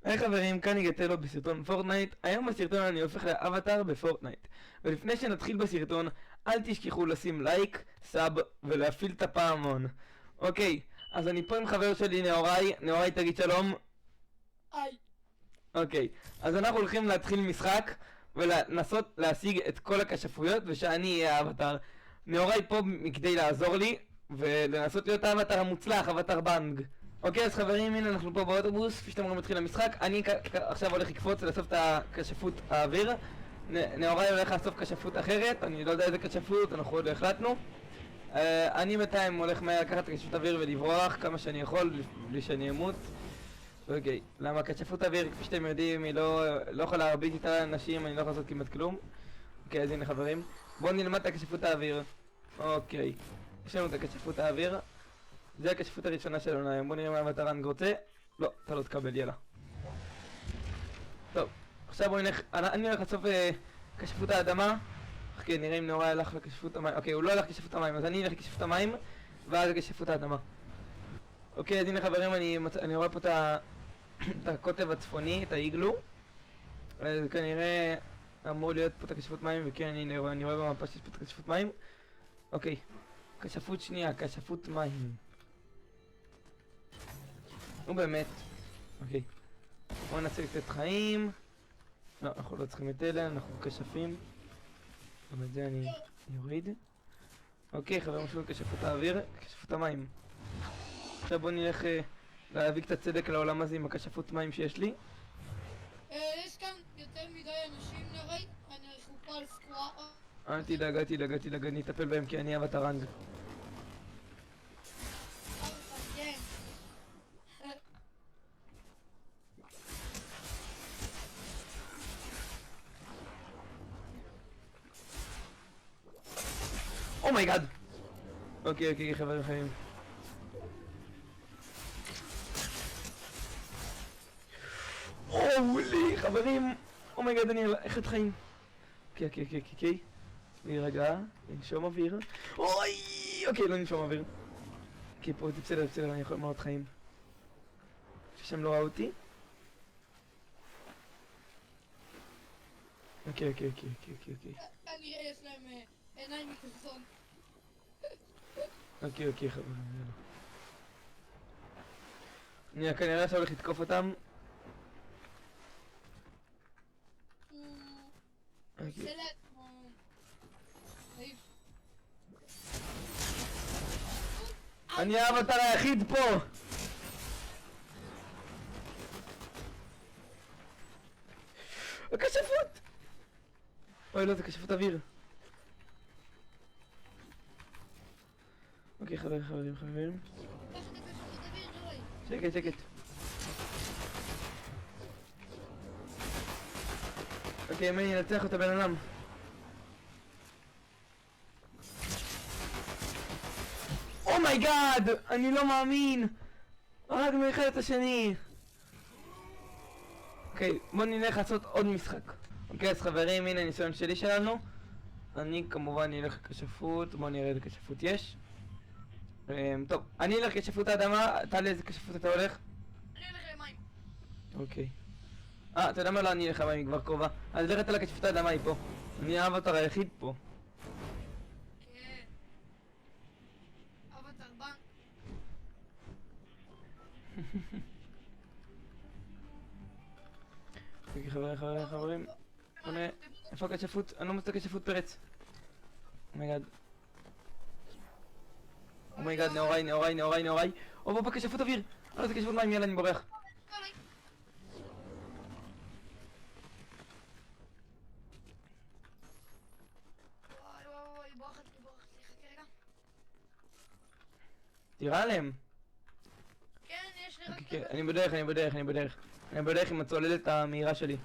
היי חברים, כאן יגטלו בסרטון פורטנייט. היום בסרטון אני הופך לאבטר בפורטנייט. ולפני שנתחיל בסרטון, אל תשכחו לשים לייק, סאב ולהפעיל את הפעמון. אוקיי, אז אני פה עם חבר שלי נאורי. נאורי, תגיד שלום. היי. אוקיי, אז אנחנו הולכים להתחיל משחק ולנסות להשיג את כל הכשפויות ושאני אהיה האבטר. נאורי פה כדי לעזור לי ולנסות להיות האבטר המוצלח, אבטר בנג. אוקיי, אז חברים, הנה אנחנו פה באוטובוס, כפי שאתם רואים מתחיל המשחק. אני עכשיו הולך לקפוץ לאסוף את הכשפות האוויר. נאורי הולך לאסוף כשפות אחרת, אני לא יודע איזה כשפות, אנחנו עוד לא החלטנו. אני בינתיים הולך מהר לקחת את הכשפות האוויר ולברוח כמה שאני יכול, בלי שאני אמות. אוקיי, למה כשפות האוויר, כפי שאתם יודעים, היא לא יכולה להרביץ איתה אנשים, אני לא יכול לעשות כמעט כלום. אוקיי, אז הנה חברים, בואו נלמד את הכשפות האוויר. אוקיי, יש לנו את הכשפות האוויר. זה הכשפות הראשונה שלנו היום, בוא נראה מה המטרנג רוצה. לא, אתה לא תקבל, יאללה. טוב, עכשיו בואו נלך, אני הולך לסוף כשפות האדמה. אוקיי, נראה אם נאורי הלך לכשפות המים. אוקיי, הוא לא הלך לכשפות המים, אז אני אלך לכשפות המים ואז לכשפות האדמה. אוקיי, אז הנה חברים, אני רואה פה את הקוטב הצפוני, את האיגלו. אז כנראה אמור להיות פה את הכשפות מים, וכן, אני רואה במפה שיש פה את הכשפות מים. אוקיי, כשפות שנייה, כשפות מים. נו באמת. אוקיי, בואו נעשה קצת חיים. לא, אנחנו לא צריכים את אלה, אנחנו כשפים. גם את זה אני אוריד. אוקיי, חברים, משהו כשפות האוויר, כשפות המים. עכשיו בואו נלך להביא קצת צדק לעולם הזה עם הכשפות מים שיש לי. יש כאן יותר מדי אנשים נראי, אנחנו פה על סקורה. אל תדאג, אני אטפל בהם כי אני אבטרנג. כן. אומייגאד! אוקיי, חברים. אולי, חברים! אומייגאד, אני איך את חיים? אוקיי. להירגע, לנשום אוויר. אוי! אוקיי, לא ננשום אוויר. אוקיי, פה זה בסדר, אני יכול מאוד חיים. ששם לא ראו אותי. אוקיי. כנראה יש להם עיניים מתחזון. אוקיי, חברים, יאללה. אני כנראה עכשיו הולך לתקוף אותם. אני האבטר היחיד פה! הכשפות! אוי לא, זה כשפות אוויר. אוקיי, חברים. שקט. אוקיי, מי ינצח אותה בן אדם. אומייגאד! אני לא מאמין! הרגנו אחד את השני! אוקיי, בואו נלך לעשות עוד משחק. אוקיי, אז חברים, הנה הניסיון שלי שלנו. אני כמובן אלך לכשפות, בואו נראה איזה כשפות יש. טוב, אני אלך כשפות האדמה, אתה לאיזה כשפות אתה הולך? אני אלך למים. אוקיי. אתה יודע מה? לא, אני אלך למים, היא כבר קרובה. אז לך אתה לכשפות האדמה, היא פה. אני האבטר היחיד פה. כן. אבטר בנק. אוקיי, חברים. איפה הכשפות? אני לא מוצא כשפות פרץ. אומייגאד, נאורי. או, כשפות אוויר. לא, זה כשפות מים, יאללה, אני בורח. וואי, בורחת לי, חכה רגע. תירה עליהם. כן, יש לי רק... כן, אני בדרך עם הצוללת המהירה שלי.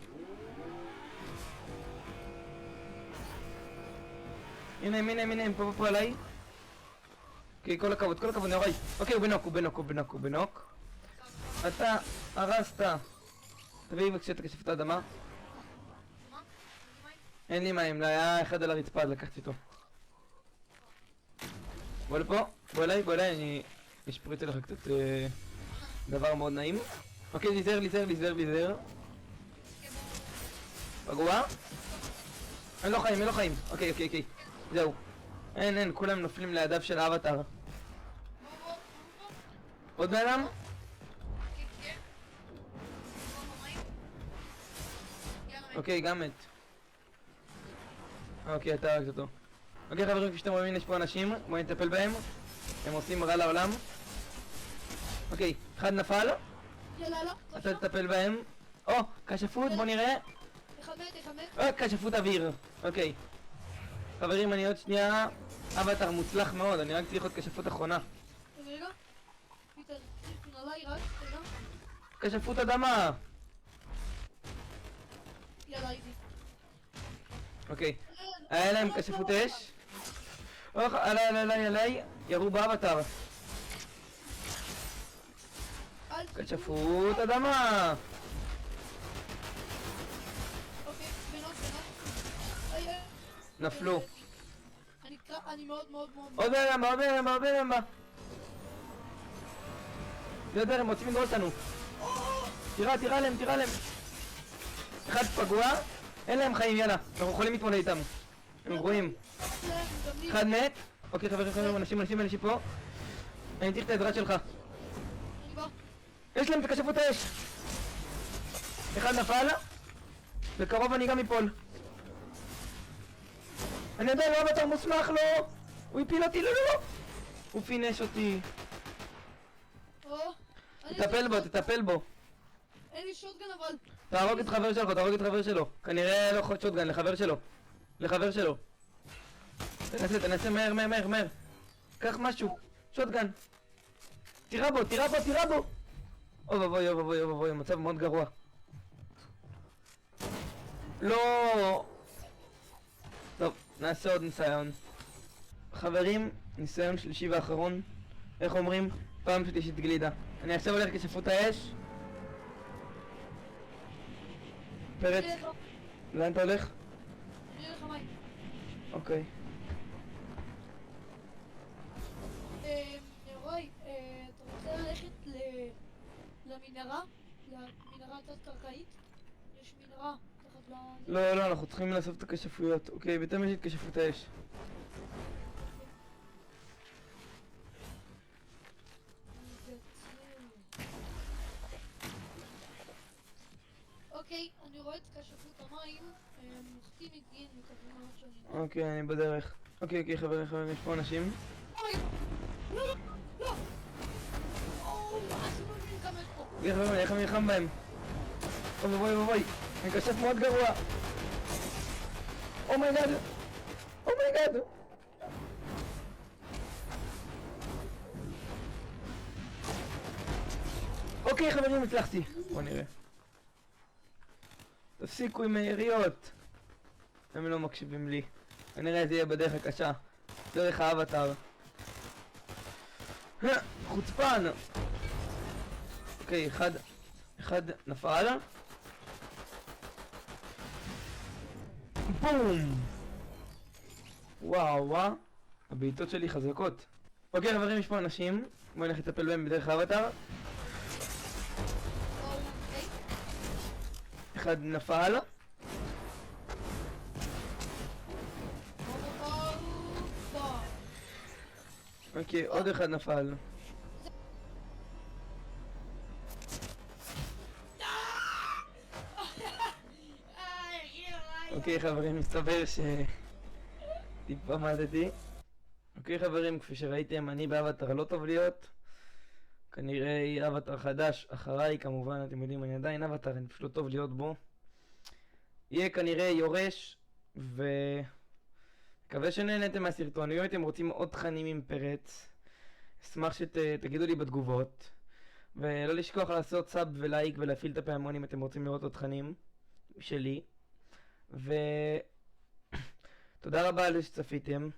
הנה, הם פה עליי. אוקיי, כל הכבוד, נאורי. אוקיי, הוא בנוק. אתה הרסת. תביאי בבקשה את הכשפות האדמה. מה? אין לי מים, היה אחד על הרצפה, אז לקחתי אותו. בוא לפה, בוא אליי, אני אשפריץ לך קצת דבר מאוד נעים. אוקיי, להיזהר. פגוע? אין לו חיים. אוקיי. זהו. אין, כולם נופלים לידיו של האבטר. עוד בן אדם? אוקיי, גם מת. אוקיי, אתה הרגת אותו. אוקיי חברים, כפי שאתם רואים, יש פה אנשים, בואו נטפל בהם. הם עושים רע לעולם. אוקיי, אחד נפל. אתה תטפל בהם. או, כשפות, בוא נראה. כשפות אוויר. אוקיי. חברים, אני עוד שנייה. אבטר מוצלח מאוד, אני רק צריך עוד כשפות אחרונה. רגע. פיטר, עליי רק, רגע. כשפות אדמה. יאללה, איזי. אוקיי. היה להם כשפות אש. עליי, ירו באבטר. כשפות אדמה. אוקיי, בנות. נפלו. אני מאוד עוד בן אדם. יודע, הם רוצים לגרור אותנו. תירה להם. אחד פגוע, אין להם חיים, יאללה. אנחנו יכולים להתמודד איתם. הם גרועים. אחד מת. אוקיי, חברים, אנשים פה. אני צריך את העזרה שלך. יש להם את כשפות האש. אחד נפל. בקרוב אני גם אפול. אני יודע, לא אבטר מוסמך, לא! הוא הפיל אותי, לא! הוא פינש אותי. תטפל בו. אין לי שוטגן אבל. תהרוג את חבר שלו. כנראה לא חוד שוטגן, לחבר שלו. תנסה מהר. קח משהו. שוטגן. תירה בו. אוי ואבוי, מצב מאוד גרוע. לא! טוב, נעשה עוד ניסיון. חברים, ניסיון שלישי ואחרון. איך אומרים? פעם שלישית גלידה. אני עכשיו הולך כשפות האש. פרץ. לאן אתה הולך? אני אלך המים. אוקיי. רוי, אתה רוצה ללכת למנהרה? למנהרה התת-קרקעית? יש מנהרה תחת לא, אנחנו צריכים לאסוף את הכשפויות. אוקיי, ביתם יש את כשפות האש. אוקיי, אני רואה את כשפות המים, מוחתים מגיעים מקווים מאוד שונים. אוקיי, אני בדרך. אוקיי, חברים, יש פה אנשים. אוי! לא! אז הוא מבין כמה פה. חברים, איך אני נלחם בהם? אוי, אני כשף מאוד גרוע. אומייגאד. אוקיי חברים, הצלחתי. בוא נראה. תפסיקו עם היריות. הם לא מקשיבים לי. כנראה זה יהיה בדרך הקשה. דרך האבטר. חוצפן. אוקיי, אחד נפל. בום! וואו, הבעיטות שלי חזקות. אוקיי חברים, יש פה אנשים. בואו נלך לטפל בהם בדרך האבטר. אחד נפל. אוקיי, עוד אחד נפל. אוקיי חברים, מסתבר טיפה מתתי. אוקיי חברים, כפי שראיתם, אני באבטר לא טוב להיות. כנראה יהיה אבטר חדש אחריי, כמובן, אתם יודעים, אני עדיין אבטר, אני פשוט לא טוב להיות בו. יהיה כנראה יורש, מקווה שנהנתם מהסרטון. אם אתם רוצים עוד תכנים עם פרץ, אשמח שתגידו לי בתגובות. ולא לשכוח לעשות סאב ולייק ולהפעיל את הפעמון אם אתם רוצים לראות עוד תכנים שלי. תודה רבה על זה שצפיתם.